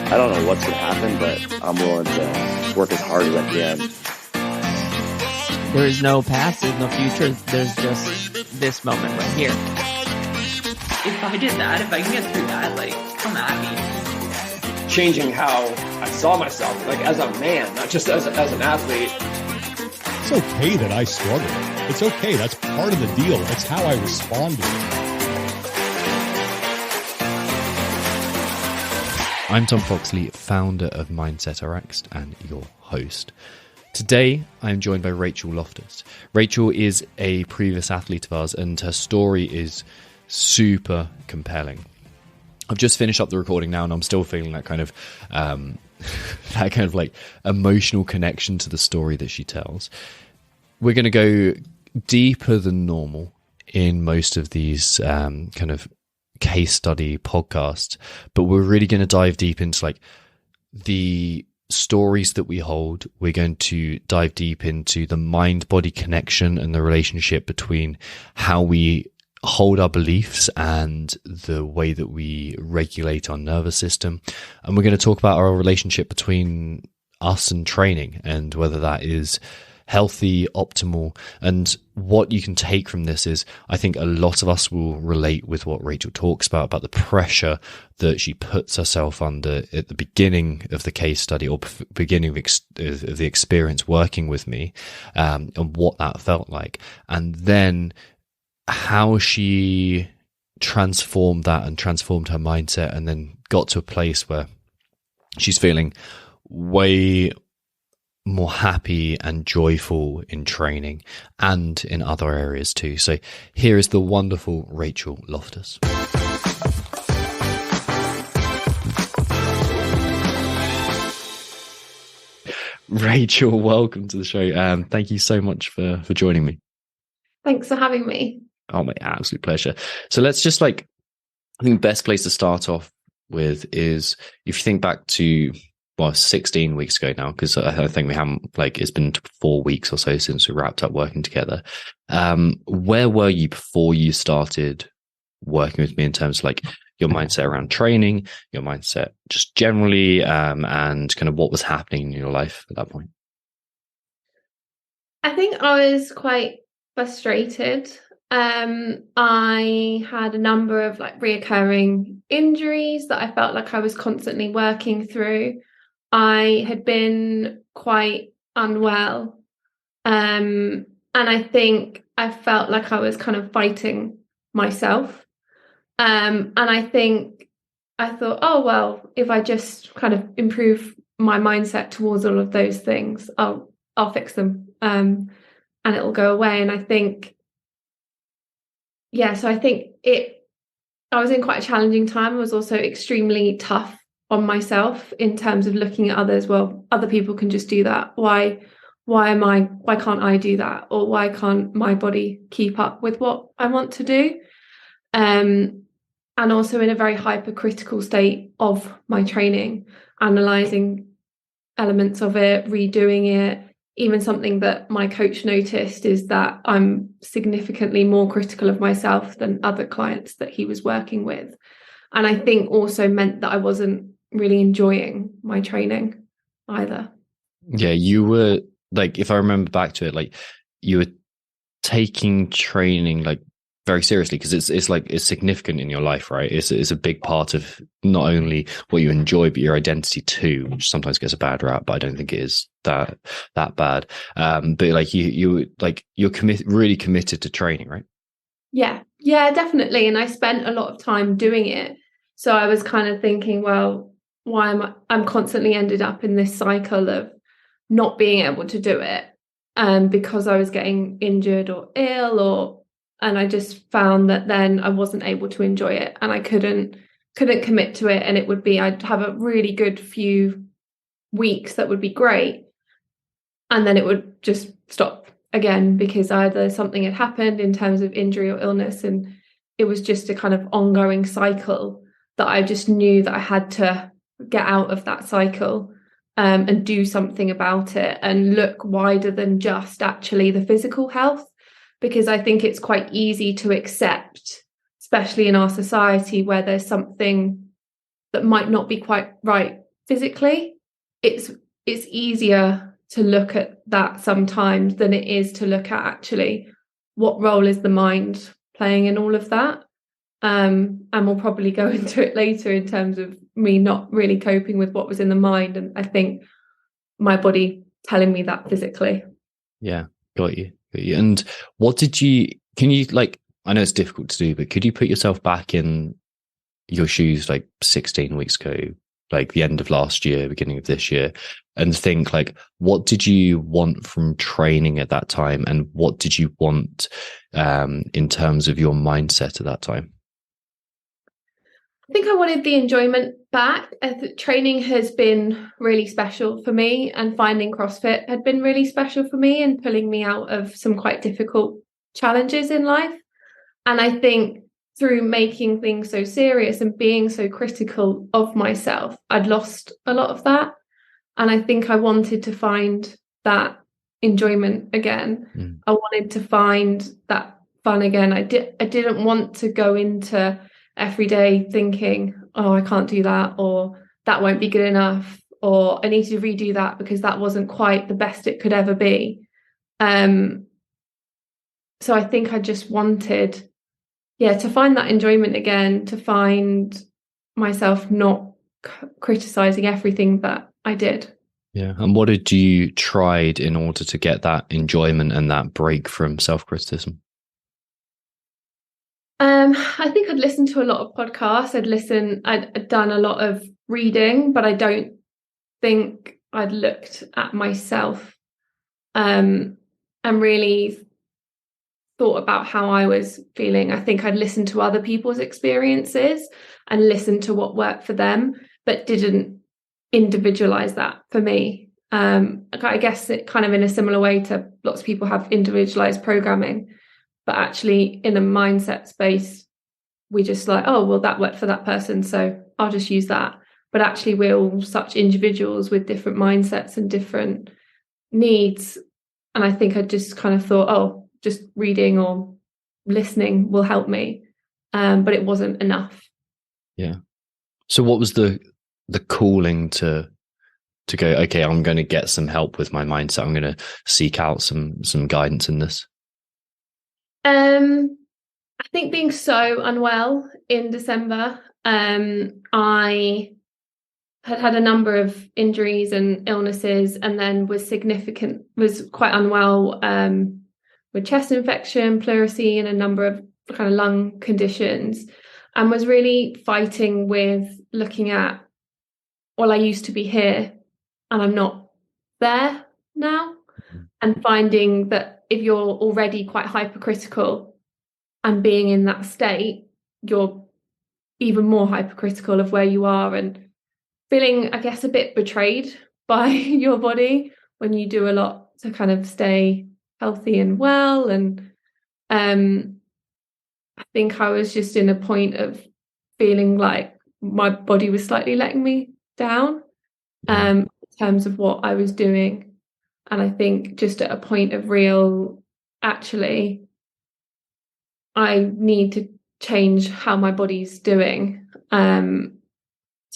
I don't know what's going to happen, but I'm willing to work as hard as I can. There is no past, there's no future, there's just this moment right here. If I did that, if I can get through that, like, come at me. Changing how I saw myself, like as a man, not just as an athlete. It's okay that I struggle. It's okay. That's part of the deal. That's how I respond to it. I'm Tom Foxley, founder of Mindset Rx'd and your host. Today, I'm joined by Rachel Loftus. Rachel is a previous athlete of ours, and her story is super compelling. I've just finished up the recording now, and I'm still feeling that kind of like emotional connection to the story that she tells. We're going to go deeper than normal in most of these kind of case study podcasts, but we're really going to dive deep into like the stories that we hold. We're going to dive deep into the mind-body connection and the relationship between how we hold our beliefs and the way that we regulate our nervous system. And we're going to talk about our relationship between us and training and whether that is healthy, optimal. And what you can take from this is, I think a lot of us will relate with what Rachel talks about the pressure that she puts herself under at the beginning of the case study or beginning of the experience working with me, and what that felt like. And then how she transformed that and transformed her mindset and then got to a place where she's feeling way more happy and joyful in training and in other areas too. So here is the wonderful Rachel Loftus. Rachel, welcome to the show. Thank you so much for joining me. Thanks for having me. Oh, my absolute pleasure. So let's just I think the best place to start off with is if you think back to 16 weeks ago now, because I think we haven't, it's been 4 weeks or so since we wrapped up working together. Where were you before you started working with me in terms of your mindset around training, your mindset just generally, and kind of what was happening in your life at that point? I think I was quite frustrated. I had a number of reoccurring injuries that I felt like I was constantly working through. I had been quite unwell. And I think I felt like I was kind of fighting myself. And I thought, oh, well, if I just kind of improve my mindset towards all of those things, I'll fix them. And it'll go away. And I think, so I think I was in quite a challenging time. I was also extremely tough on myself in terms of looking at others. Well, other people can just do that. Why can't I do that? Or why can't my body keep up with what I want to do? And also in a very hypercritical state of my training, analysing elements of it, redoing it. Even something that my coach noticed is that I'm significantly more critical of myself than other clients that he was working with. And I think also meant that I wasn't really enjoying my training either. Yeah, you were if I remember back to it, you were taking training very seriously because it's significant in your life, right? It's a big part of not only what you enjoy but your identity too, which sometimes gets a bad rap, but I don't think it is that bad. But you're really committed to training, right? Yeah, definitely. And I spent a lot of time doing it. So I was kind of thinking, well, why I'm constantly ended up in this cycle of not being able to do it because I was getting injured or ill, and I just found that then I wasn't able to enjoy it and I couldn't commit to it. And I'd have a really good few weeks that would be great. And then it would just stop again because either something had happened in terms of injury or illness. And it was just a kind of ongoing cycle that I just knew that I had to get out of that cycle and do something about it and look wider than just actually the physical health. because I think it's quite easy to accept, especially in our society where there's something that might not be quite right physically. It's easier to look at that sometimes than it is to look at actually what role is the mind playing in all of that. And we'll probably go into it later in terms of me not really coping with what was in the mind, and I think my body telling me that physically. Yeah, got you. And what can you, like, I know it's difficult to do, but could you put yourself back in your shoes like 16 weeks ago, like the end of last year, beginning of this year, and think like, what did you want from training at that time? And what did you want in terms of your mindset at that time? I think I wanted the enjoyment back. Training has been really special for me, and finding CrossFit had been really special for me and pulling me out of some quite difficult challenges in life. And I think through making things so serious and being so critical of myself, I'd lost a lot of that. And I think I wanted to find that enjoyment again. I wanted to find that fun again. I didn't want to go into every day thinking, oh, I can't do that, or that won't be good enough, or I need to redo that because that wasn't quite the best it could ever be. So I think I just wanted, to find that enjoyment again, to find myself not criticizing everything that I did. Yeah. And what did you tried in order to get that enjoyment and that break from self-criticism? I think I'd listened to a lot of podcasts. I'd done a lot of reading, but I don't think I'd looked at myself and really thought about how I was feeling. I think I'd listened to other people's experiences and listened to what worked for them, but didn't individualize that for me. I guess it kind of in a similar way to lots of people have individualized programming. But actually in a mindset space, we just like, oh, well, that worked for that person, so I'll just use that. But actually we're all such individuals with different mindsets and different needs. And I think I just kind of thought, oh, just reading or listening will help me. But it wasn't enough. Yeah. So what was the calling to go, okay, I'm going to get some help with my mindset. I'm going to seek out some guidance in this? I think being so unwell in December, I had a number of injuries and illnesses, and then was quite unwell with chest infection, pleurisy, and a number of kind of lung conditions, and was really fighting with looking at, well, I used to be here and I'm not there now, and finding that if you're already quite hypercritical and being in that state, you're even more hypercritical of where you are, and feeling, I guess, a bit betrayed by your body when you do a lot to kind of stay healthy and well. And I think I was just in a point of feeling like my body was slightly letting me down in terms of what I was doing. And I think just at a point of real, actually, I need to change how my body's doing to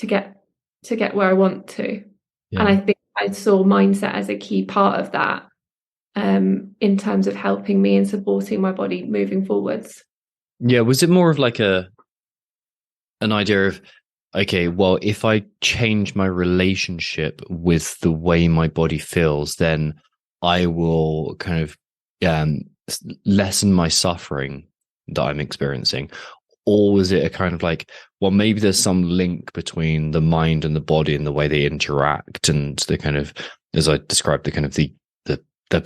get where I want to. Yeah. And I think I saw mindset as a key part of that in terms of helping me and supporting my body moving forwards. Yeah. Was it more of like an idea of, okay, well, if I change my relationship with the way my body feels, then I will kind of lessen my suffering that I'm experiencing? Or was it a kind of like, well, maybe there's some link between the mind and the body and the way they interact, and the kind of, as I described, the kind of the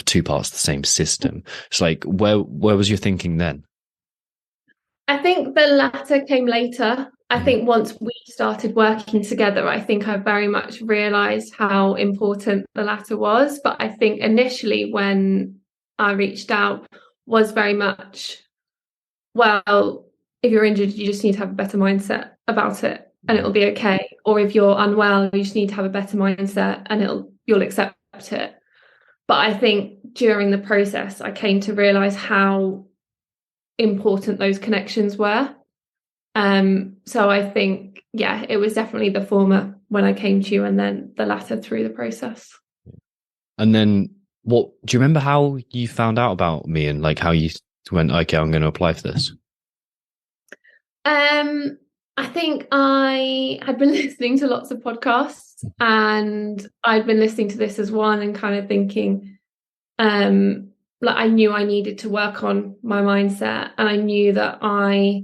two parts of the same system. It's like, where was your thinking then? I think the latter came later. I think once we started working together, I think I very much realised how important the latter was. But I think initially when I reached out was very much, well, if you're injured, you just need to have a better mindset about it and it'll be okay. Or if you're unwell, you just need to have a better mindset and you'll accept it. But I think during the process, I came to realize how important those connections were. So I think, yeah, it was definitely the former when I came to you, and then the latter through the process. And then what do you remember how you found out about me and like how you went, okay, I'm going to apply for this? I think I had been listening to lots of podcasts, and I'd been listening to this as one and kind of thinking, like I knew I needed to work on my mindset, and I knew that I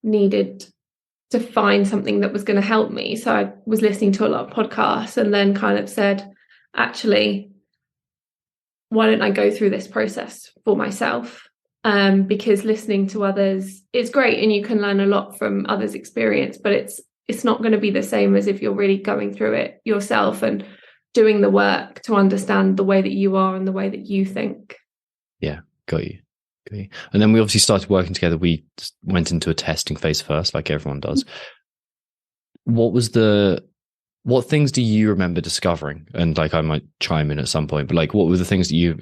needed to find something that was going to help me. So I was listening to a lot of podcasts, and then kind of said, actually, why don't I go through this process for myself? Because listening to others is great, and you can learn a lot from others' experience, but it's not going to be the same as if you're really going through it yourself and doing the work to understand the way that you are and the way that you think. Yeah, got you. And then we obviously started working together. We went into a testing phase first, like everyone does. What things do you remember discovering? And like, I might chime in at some point, but like, what were the things that you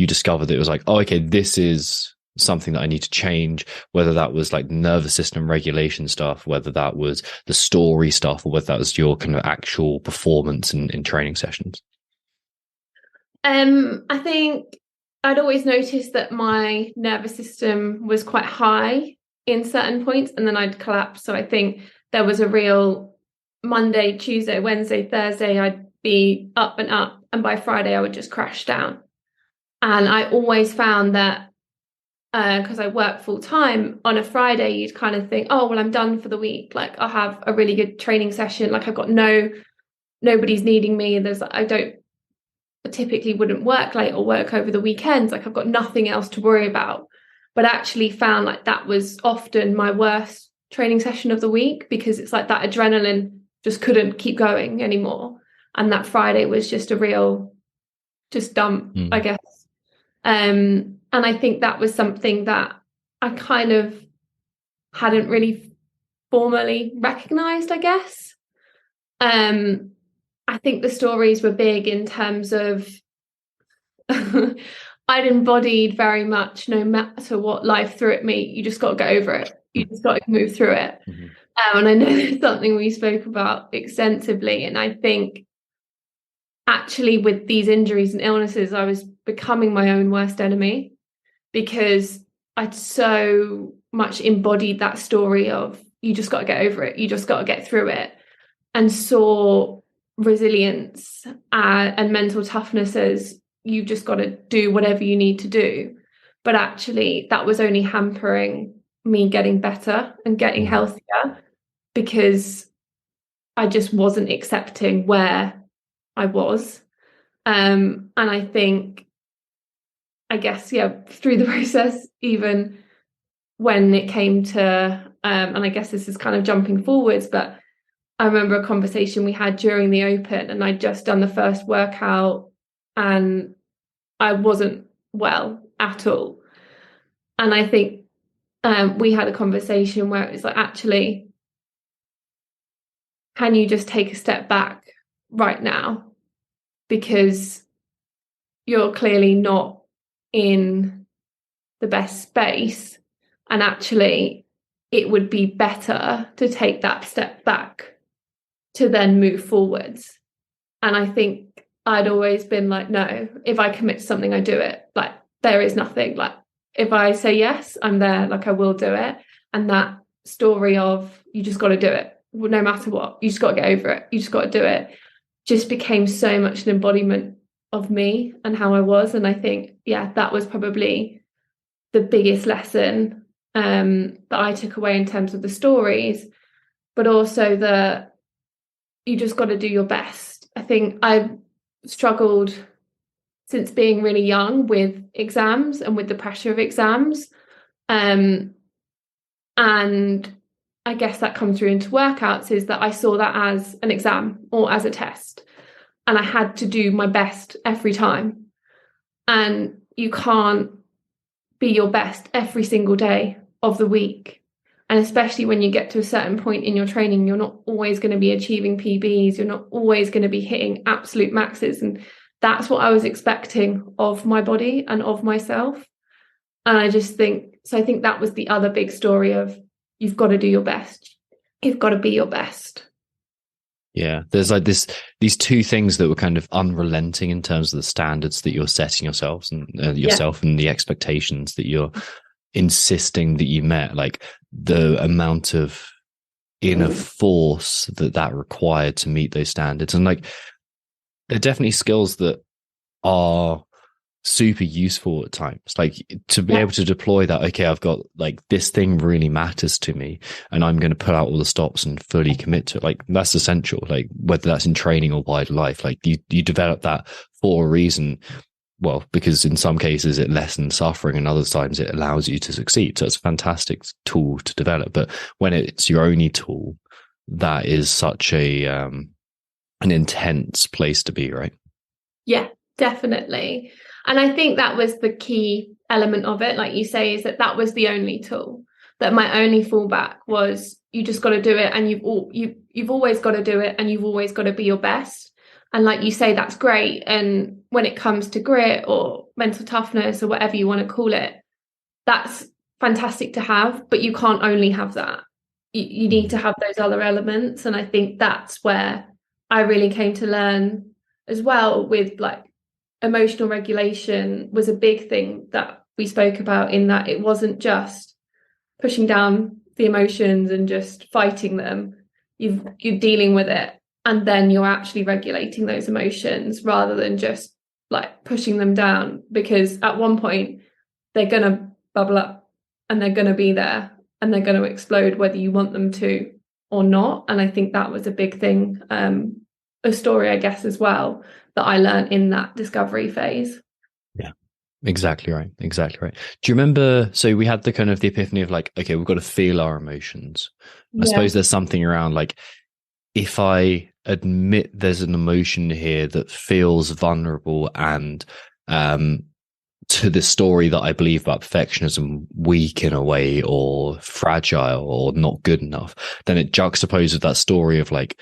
discovered that it was like, oh, okay, this is something that I need to change, whether that was like nervous system regulation stuff, whether that was the story stuff, or whether that was your kind of actual performance in training sessions? I think I'd always noticed that my nervous system was quite high in certain points, and then I'd collapse. So I think there was a real Monday, Tuesday, Wednesday, Thursday, I'd be up, and by Friday I would just crash down. And I always found that because I work full time, on a Friday you'd kind of think, oh well, I'm done for the week, like I'll have a really good training session, like I've got nobody's needing me, I typically wouldn't work late or work over the weekends, like I've got nothing else to worry about. But actually found like that was often my worst training session of the week, because it's like that adrenaline just couldn't keep going anymore, and that Friday was just a real dump, I guess. And I think that was something that I kind of hadn't really formally recognized, I guess. I think the stories were big in terms of I'd embodied very much, no matter what life threw at me, you just got to get over it. You just got to move through it. And I know it's something we spoke about extensively. And I think actually with these injuries and illnesses, I was becoming my own worst enemy, because I'd so much embodied that story of you just got to get over it. You just got to get through it, and saw resilience and mental toughness as you've just got to do whatever you need to do. But actually that was only hampering me getting better and getting healthier, because I just wasn't accepting where I was. And I think, I guess, through the process, even when it came to, and I guess this is kind of jumping forwards, but I remember a conversation we had during the Open, and I'd just done the first workout and I wasn't well at all. And I think we had a conversation where it was like, actually, can you just take a step back right now? Because you're clearly not in the best space. And actually, it would be better to take that step back to then move forwards. And I think I'd always been like, no, if I commit to something, I do it. Like, there is nothing. Like, if I say yes, I'm there, like I will do it. And that story of you just got to do it, no matter what, you just got to get over it, you just got to do it, just became so much an embodiment of me and how I was. And I think, that was probably the biggest lesson that I took away in terms of the stories, but also that you just got to do your best. I think I've struggled since being really young with exams and with the pressure of exams. And I guess that comes through into workouts, is that I saw that as an exam or as a test, and I had to do my best every time. And you can't be your best every single day of the week. And especially when you get to a certain point in your training, you're not always going to be achieving PBs. You're not always going to be hitting absolute maxes. And that's what I was expecting of my body and of myself. And I think that was the other big story of, you've got to do your best. You've got to be your best. Yeah, there's like these two things that were kind of unrelenting in terms of the standards that you're setting yourselves and yourself, and the expectations that you're insisting that you met. Like the amount of inner force that required to meet those standards, and like they're definitely skills that are super useful at times, like to be able to deploy that. Okay, I've got like this thing really matters to me, and I'm going to put out all the stops and fully commit to it. Like that's essential, like whether that's in training or wider life. Like you develop that for a reason. Well, because in some cases it lessens suffering, and other times it allows you to succeed. So it's a fantastic tool to develop. But when it's your only tool, that is such a an intense place to be, right? Yeah, definitely. And I think that was the key element of it, like you say, is that was the only tool, that my only fallback was, you just got to do it, and you've always got to do it, and you've always got to be your best. And like you say, that's great. And when it comes to grit or mental toughness or whatever you want to call it, that's fantastic to have, but you can't only have that. You need to have those other elements. And I think that's where I really came to learn as well, with like emotional regulation was a big thing that we spoke about, in that it wasn't just pushing down the emotions and just fighting them. You're dealing with it, and then you're actually regulating those emotions rather than just like pushing them down, because at one point they're going to bubble up and they're going to be there and they're going to explode whether you want them to or not. And I think that was a big thing, a story, I guess, as well, that I learned in that discovery phase. Yeah, exactly right. Exactly right. Do you remember, so we had the kind of the epiphany of like, okay, we've got to feel our emotions. I suppose there's something around like, if I admit there's an emotion here that feels vulnerable and to the story that I believe about perfectionism, weak in a way, or fragile, or not good enough, then it juxtaposes that story of like,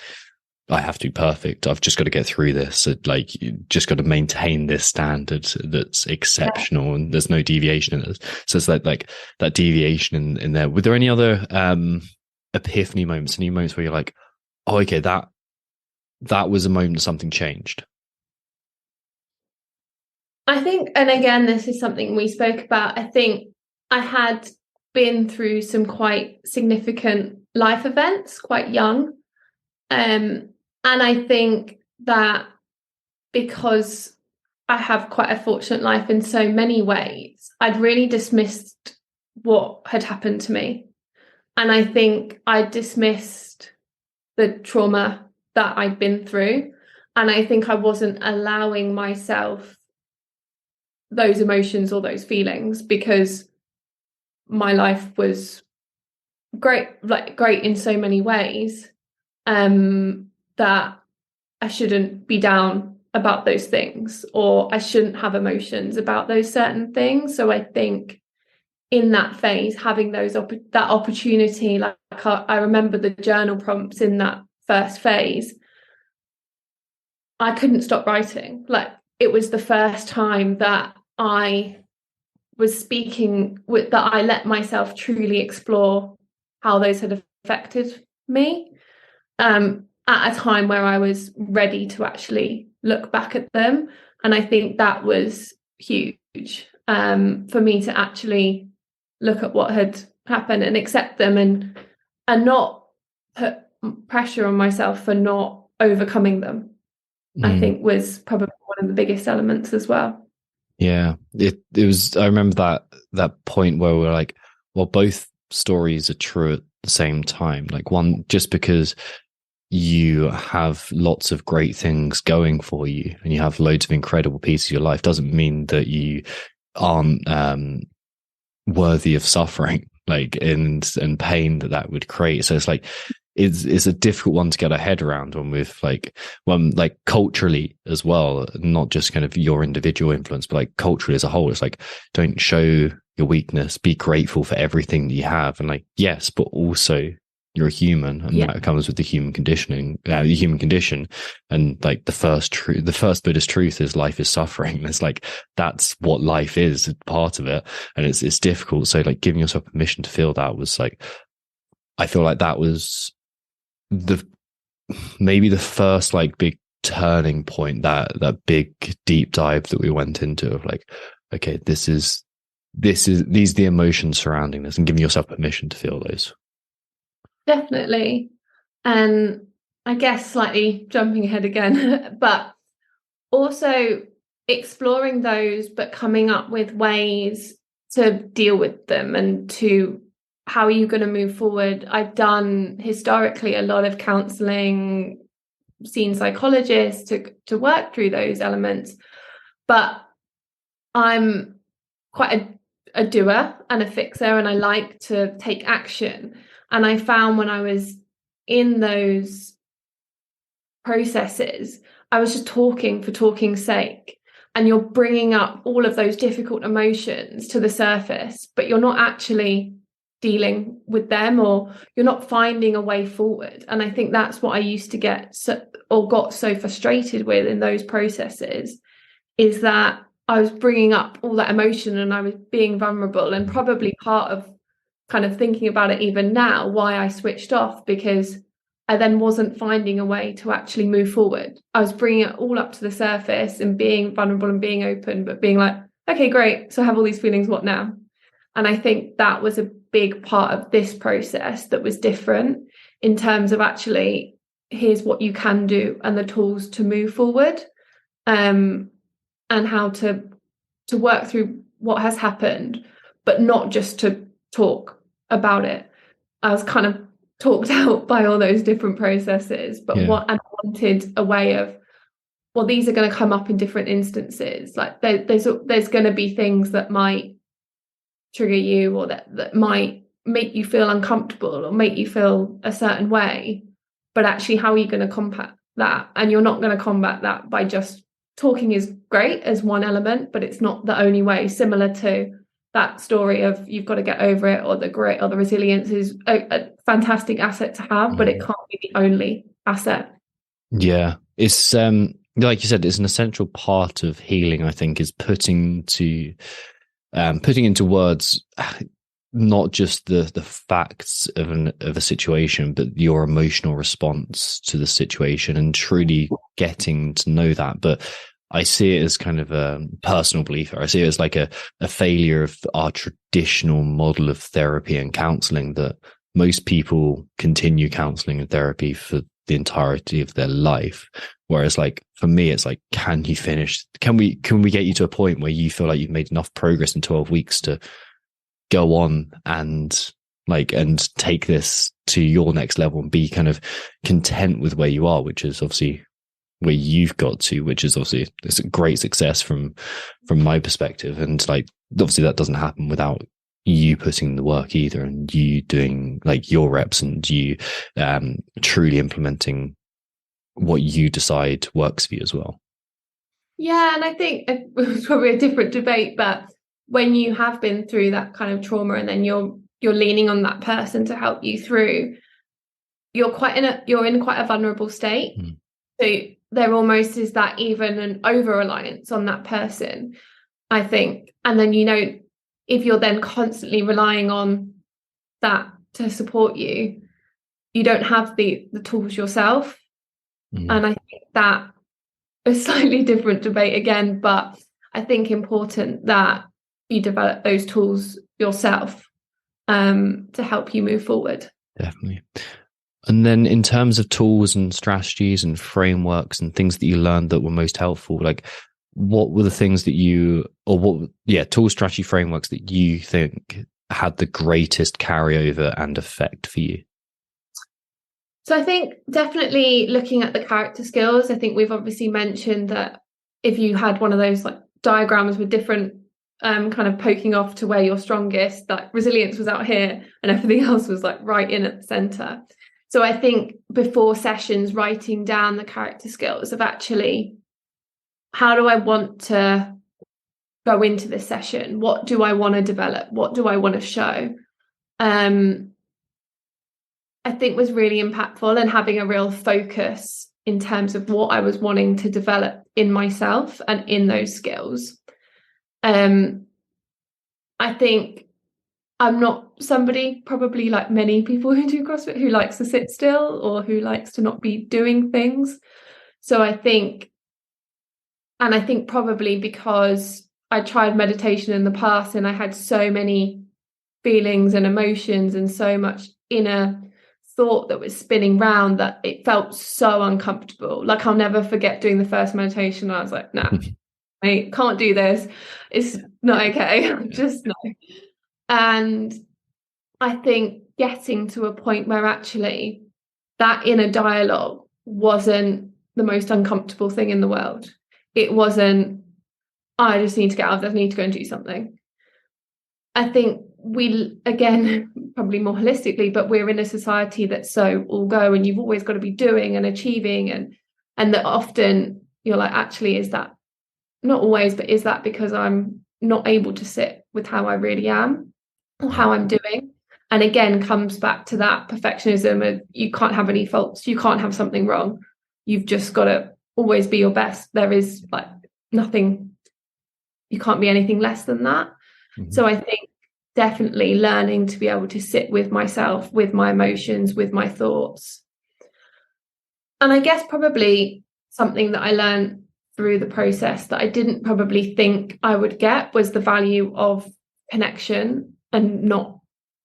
I have to be perfect. I've just got to get through this. Like, you just got to maintain this standard that's exceptional, and there's no deviation in it. So it's like that deviation in there. Were there any other epiphany moments, any moments where you're like, oh, okay, that was a moment something changed? I think, and again, this is something we spoke about, I think I had been through some quite significant life events quite young. And I think that because I have quite a fortunate life in so many ways, I'd really dismissed what had happened to me. And I think I dismissed the trauma that I'd been through. And I think I wasn't allowing myself those emotions or those feelings, because my life was great in so many ways, that I shouldn't be down about those things, or I shouldn't have emotions about those certain things. So I think in that phase, having that opportunity, like I remember the journal prompts in that first phase, I couldn't stop writing. Like, it was the first time that I was speaking that I let myself truly explore how those had affected me, at a time where I was ready to actually look back at them. And I think that was huge, for me to actually look at what had happened and accept them, and not put pressure on myself for not overcoming them. I think was probably one of the biggest elements as well. Yeah, it was. I remember that point where we're like, well, both stories are true at the same time. Like, one, just because you have lots of great things going for you and you have loads of incredible pieces of your life, doesn't mean that you aren't worthy of suffering, like, and pain that would create. So it's like, it's a difficult one to get our head around when culturally as well, not just kind of your individual influence, but like culturally as a whole. It's like, don't show your weakness, be grateful for everything that you have. And like, yes, but also you're a human, and that comes with the human conditioning, the human condition. And like the first Buddhist truth is life is suffering. It's like, that's what life is, part of it. And it's difficult. So like giving yourself permission to feel that was like, I feel like that was maybe the first like big turning point, that big deep dive that we went into of like, okay, these are the emotions surrounding this, and giving yourself permission to feel those. Definitely. And I guess slightly jumping ahead again, but also exploring those, but coming up with ways to deal with them, and to how are you going to move forward. I've done historically a lot of counselling, seen psychologists to work through those elements, but I'm quite a doer and a fixer, and I like to take action. And I found when I was in those processes, I was just talking for talking's sake, and you're bringing up all of those difficult emotions to the surface, but you're not actually dealing with them, or you're not finding a way forward. And I think that's what I used to got so frustrated with in those processes, is that I was bringing up all that emotion and I was being vulnerable, and probably part of kind of thinking about it even now, why I switched off, because I then wasn't finding a way to actually move forward. I was bringing it all up to the surface and being vulnerable and being open, but being like, okay, great, so I have all these feelings, what now? And I think that was a big part of this process that was different, in terms of actually, here's what you can do and the tools to move forward, and how to work through what has happened, but not just to talk about it. I was kind of talked out by all those different processes, but I wanted a way of, well, these are going to come up in different instances. Like there's going to be things that might trigger you, or that might make you feel uncomfortable or make you feel a certain way, but actually, how are you going to combat that? And you're not going to combat that by just talking. Is great as one element, but it's not the only way. Similar to that story of you've got to get over it, or the grit or the resilience is a fantastic asset to have, but it can't be the only asset. Yeah, it's like you said, it's an essential part of healing, I think, is putting into words not just the facts of a situation, but your emotional response to the situation, and truly getting to know that. But I see it as kind of a personal belief. I see it as like a failure of our traditional model of therapy and counseling, that most people continue counseling and therapy for the entirety of their life. Whereas like for me, it's like, can we get you to a point where you feel like you've made enough progress in 12 weeks to go on and take this to your next level and be kind of content with where you are, which is obviously where you've got to, which is obviously it's a great success from my perspective. And like, obviously that doesn't happen without you putting in the work either, and you doing like your reps, and you truly implementing what you decide works for you as well. Yeah, and I think it's probably a different debate, but when you have been through that kind of trauma, and then you're leaning on that person to help you through, you're in quite a vulnerable state. So there almost is that even an over-reliance on that person, I think. And then, if you're then constantly relying on that to support you, you don't have the tools yourself. And I think that a slightly different debate again, but I think important that you develop those tools yourself to help you move forward. Definitely. And then in terms of tools and strategies and frameworks and things that you learned that were most helpful, like what were the things that tool strategy frameworks that you think had the greatest carryover and effect for you? So I think definitely looking at the character skills. I think we've obviously mentioned that if you had one of those like diagrams with different kind of poking off to where you're strongest, that resilience was out here and everything else was like right in at the center. So I think before sessions, writing down the character skills of actually, how do I want to go into this session? What do I want to develop? What do I want to show? And I think was really impactful, and having a real focus in terms of what I was wanting to develop in myself and in those skills. I think I'm not somebody, probably like many people who do CrossFit, who likes to sit still or who likes to not be doing things. So I think probably because I tried meditation in the past and I had so many feelings and emotions and so much inner thought that was spinning round, that it felt so uncomfortable. Like, I'll never forget doing the first meditation. I was like, nah, I can't do this. It's not okay. Just no. And I think getting to a point where actually that inner dialogue wasn't the most uncomfortable thing in the world. It wasn't, I just need to get out of this, I need to go and do something. I think we, again, probably more holistically, but we're in a society that's so all go, and you've always got to be doing and achieving, and that often you're like, actually, is that, not always, but is that because I'm not able to sit with how I really am or how I'm doing? And again, comes back to that perfectionism of, you can't have any faults, you can't have something wrong, you've just got to always be your best. There is like nothing, you can't be anything less than that. Mm-hmm. So I think definitely learning to be able to sit with myself, with my emotions, with my thoughts. And I guess probably something that I learned through the process that I didn't probably think I would get was the value of connection, and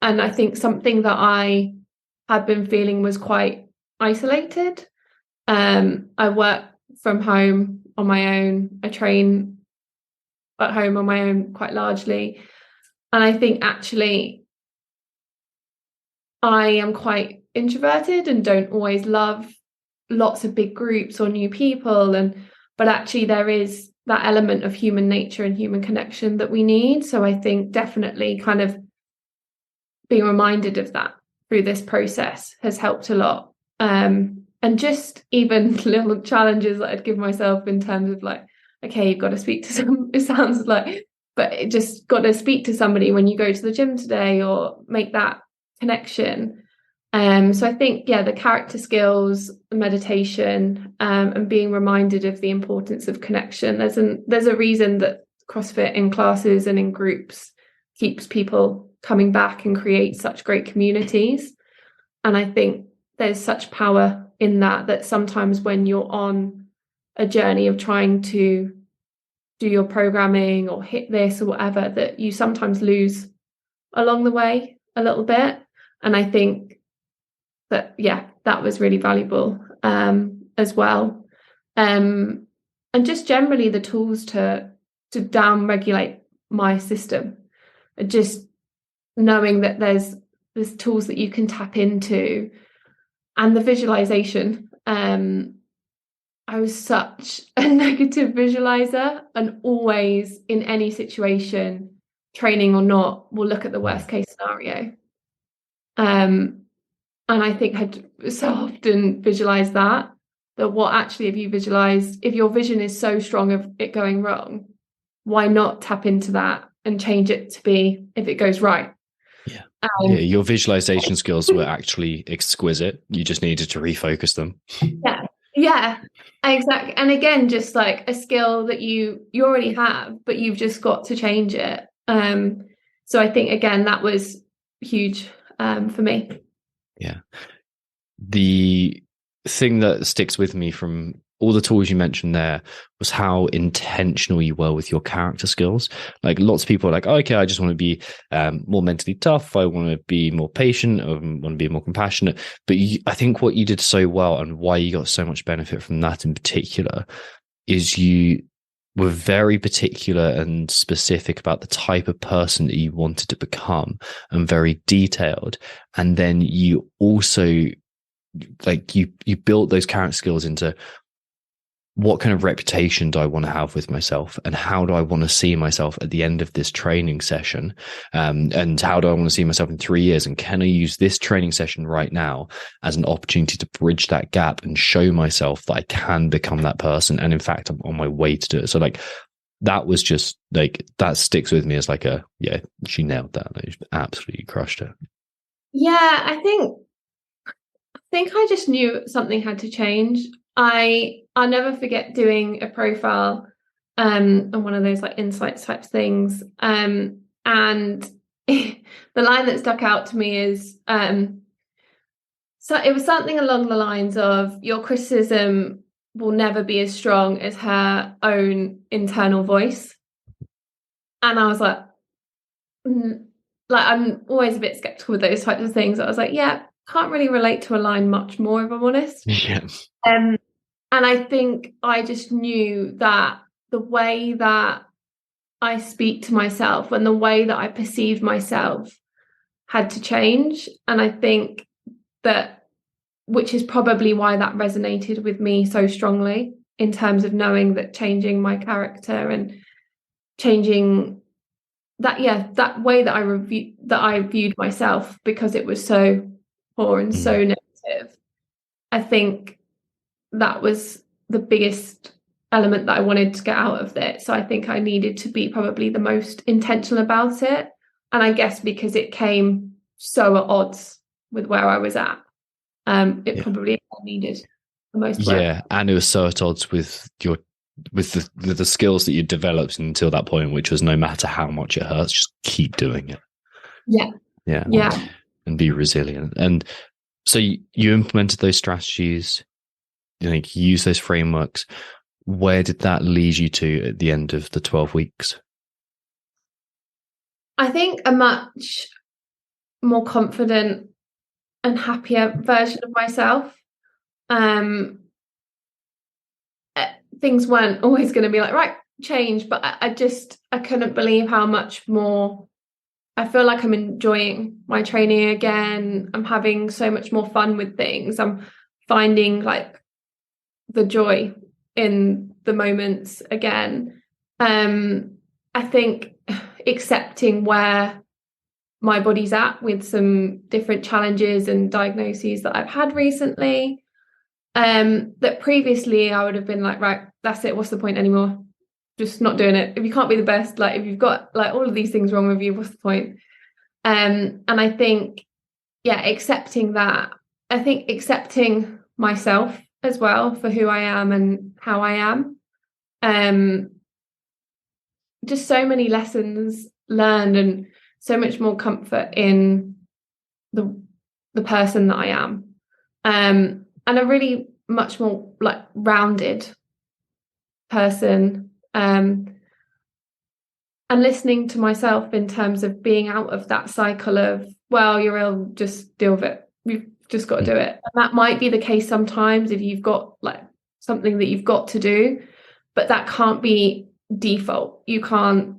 I think something that I had been feeling was quite isolated. I work from home on my own. I train at home on my own quite largely. And I think actually I am quite introverted and don't always love lots of big groups or new people. But actually there is that element of human nature and human connection that we need. So I think definitely kind of being reminded of that through this process has helped a lot. And just even little challenges that I'd give myself in terms of like, okay, you've got to speak to some, it sounds like, but it just got to speak to somebody when you go to the gym today, or make that connection. So I think, the character skills, meditation, and being reminded of the importance of connection. There's a reason that CrossFit in classes and in groups keeps people coming back and creates such great communities. And I think there's such power in that sometimes when you're on a journey of trying to do your programming or hit this or whatever, that you sometimes lose along the way a little bit. And I think that, that was really valuable as well. And just generally the tools to down regulate my system, just knowing that there's tools that you can tap into, and the visualization. I was such a negative visualizer, and always in any situation, training or not, will look at the worst case scenario. And I think I'd so often visualize that what actually, if you visualize, if your vision is so strong of it going wrong, why not tap into that and change it to be, if it goes right? Your visualization skills were actually exquisite. You just needed to refocus them. Yeah, exactly. And again, just like a skill that you already have, but you've just got to change it. So I think, again, that was huge for me. Yeah. The thing that sticks with me from all the tools you mentioned there was how intentional you were with your character skills. Like, lots of people are like, oh, okay, I just want to be more mentally tough. I want to be more patient. I want to be more compassionate. But I think what you did so well, and why you got so much benefit from that in particular, is you were very particular and specific about the type of person that you wanted to become, and very detailed. And then you also, like, you built those character skills into, what kind of reputation do I want to have with myself, and how do I want to see myself at the end of this training session? And how do I want to see myself in 3 years? And can I use this training session right now as an opportunity to bridge that gap and show myself that I can become that person? And in fact, I'm on my way to do it. So like, that was just like, that sticks with me as like she nailed that. She absolutely crushed it. Yeah, I think think I just knew something had to change. I'll never forget doing a profile on one of those like insights type things. And the line that stuck out to me is so it was something along the lines of, your criticism will never be as strong as her own internal voice. And I was like I'm always a bit skeptical with those types of things. I was like, yeah, can't really relate to a line much more, if I'm honest. Yeah. And I think I just knew that the way that I speak to myself and the way that I perceived myself had to change. And I think that, which is probably why that resonated with me so strongly, in terms of knowing that changing my character and changing that way that I viewed myself, because it was so poor and so negative. I think that was the biggest element that I wanted to get out of it. So I think I needed to be probably the most intentional about it. And I guess because it came so at odds with where I was at, probably needed the most work. Yeah, and it was so at odds with the skills that you developed until that point, which was, no matter how much it hurts, just keep doing it. Yeah, and be resilient. And so you implemented those strategies, you use those frameworks. Where did that lead you to at the end of the 12 weeks? I think a much more confident and happier version of myself. Things weren't always going to be like, right, change, but I couldn't believe how much more I feel like I'm enjoying my training again. I'm having so much more fun with things. I'm finding like the joy in the moments again. I think accepting where my body's at with some different challenges and diagnoses that I've had recently, that previously I would have been like, right, that's it, what's the point anymore? Just not doing it. If you can't be the best, like if you've got like all of these things wrong with you, what's the point? And I think, accepting that. I think accepting myself as well for who I am and how I am. Just so many lessons learned and so much more comfort in the person that I am. And a really much more like rounded person. And listening to myself in terms of being out of that cycle of, well, you're ill, just deal with it. You've just got to do it. And that might be the case sometimes if you've got like something that you've got to do, but that can't be default. You can't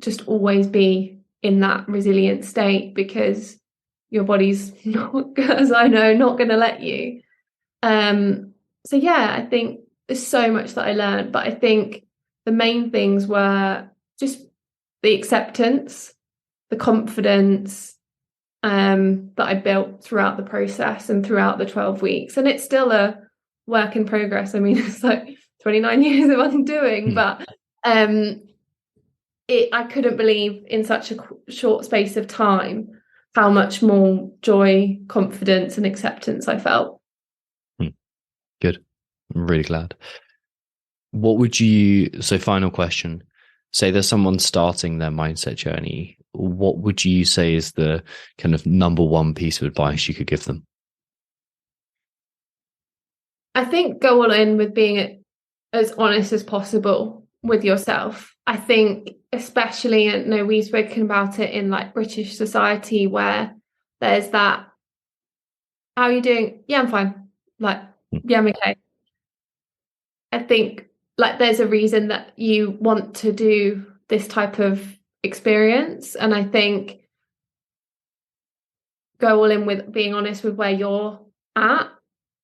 just always be in that resilient state, because your body's not, as I know, not going to let you. I think there's so much that I learned, but I think the main things were just the acceptance, the confidence that I built throughout the process and throughout the 12 weeks. And it's still a work in progress. I mean, it's like 29 years of undoing, but I couldn't believe in such a short space of time how much more joy, confidence and acceptance I felt. Good. I'm really glad. Final question, say there's someone starting their mindset journey, what would you say is the kind of number one piece of advice you could give them? I think go all in with being as honest as possible with yourself. I think especially, we've spoken about it in like British society where there's that, how are you doing? Yeah, I'm fine. Like, yeah, I'm okay. I think like there's a reason that you want to do this type of experience. And I think go all in with being honest with where you're at,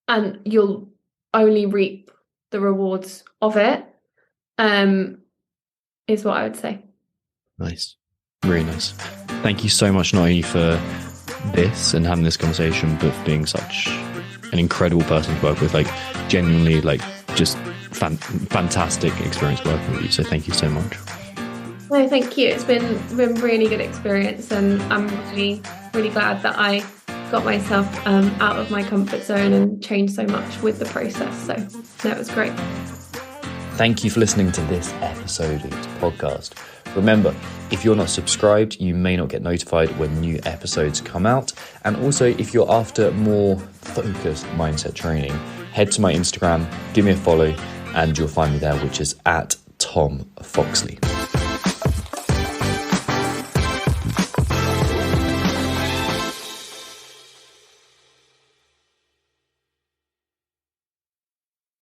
and you'll only reap the rewards of it, is what I would say. Nice. Really nice. Thank you so much, not only for this and having this conversation, but for being such an incredible person to work with. Like, genuinely, like, just fantastic experience working with you. So thank you so much. No, thank you. It's been really good experience, and I'm really, really glad that I got myself out of my comfort zone and changed so much with the process. So that was great. Thank you for listening to this episode of this podcast. Remember, if you're not subscribed, you may not get notified when new episodes come out. And also, if you're after more focused mindset training, head to my Instagram, give me a follow, and you'll find me there, which is @TomFoxley.